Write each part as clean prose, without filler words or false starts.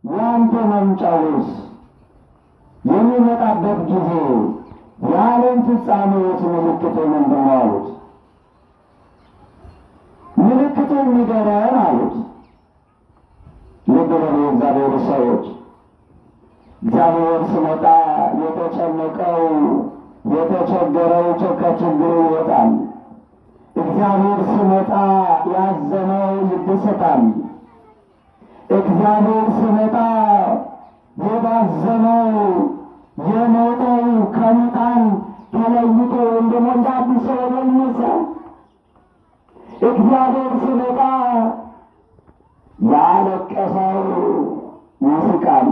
ያንተ መምጫውስ የሚመጣበት ጊዜ የዓለም ፍጻሜዎች ምልክቱ ምንድን ነው አሉት። ምልክቱን ንገረን አሉት። ልብ በሉ የእግዚአብሔር ሰዎች፣ እግዚአብሔር ሲመጣ የተጨነቀው የተቸገረው ከችግሩ ይወጣል። እግዚአብሔር ሲመጣ ያዘነው ይደሰታል። እግዚአብሔር ሲመጣ የባዘነው የሞተው ከሙታን ተለይቶ ወይም ደግሞ እንደ አዲስ ሆኖ ይነሳል። እግዚአብሔር ሲመጣ ያለቀሰው ይስቃል።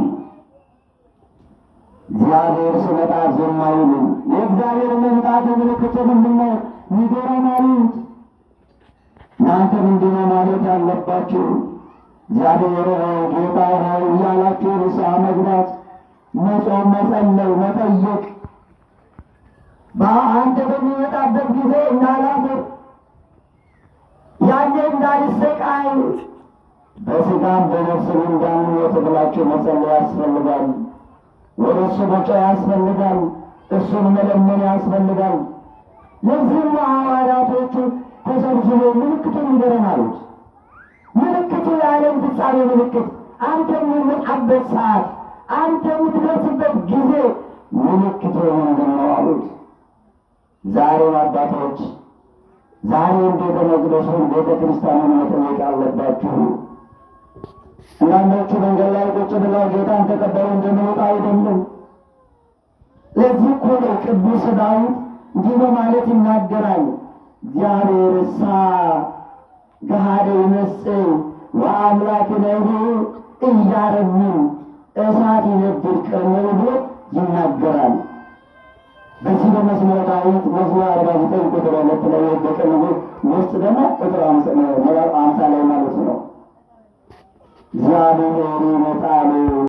እግዚአብሔር ሲመጣ ዝም አይልም። የእግዚአብሔር መምጣት ምልክቱ ምንድን ነው? ንገረን አሉት። እናንተ ምንድን ነው ማለት ያለባችሁ? እግዚአብሔር ጌታ ሆይ እያላችሁ ንስሐ መግባት፣ መጾም፣ መጸለይ፣ መጠየቅ በአንተ በሚመጣበት ጊዜ እንዳላፍር ያኔ እንዳልሰቃይ በሥጋም በነፍስም እንዳንሞት ብላችሁ መጸለይ ያስፈልጋል። ወደ እሱ መጮህ ያስፈልጋል። እሱን መለመን ያስፈልጋል። ለዚህም ሐዋርያቶቹ ተሰብስበው ምልክቱን ንገረን አሉት። ምልክቱ የዓለም ፍጻሜ ምልክት፣ አንተ የምትመጣበት ሰዓት፣ አንተ የምትደርስበት ጊዜ ምልክቱ ምንድን ነው አሉት። ዛሬም አባቶች፣ ዛሬም ቤተ መቅደሱን ቤተ ክርስቲያኑን መጠየቅ አለባችሁ። አንዳንዶቹ መንገድ ላይ ቁጭ ብለው ጌታን ተቀበሉ እንደሚወጣ አይደለም። ለዚህ እኮ ነው ቅዱስ ዳዊት እንዲህ በማለት ይናገራል። እግዚአብሔርሳ ገሃደ ይመስል ወአምላክነሁ ኢያረምም እሳት ይነድድ ቅድመ ብሎ ይናገራል። በዚህ በመዝሙረ ዳዊት መዝሙር 49 ቁጥር 2 ላይ በቀኝ ውስጥ ደግሞ ቁጥር 50 ላይ ማለት ነው። እግዚአብሔር ይመጣል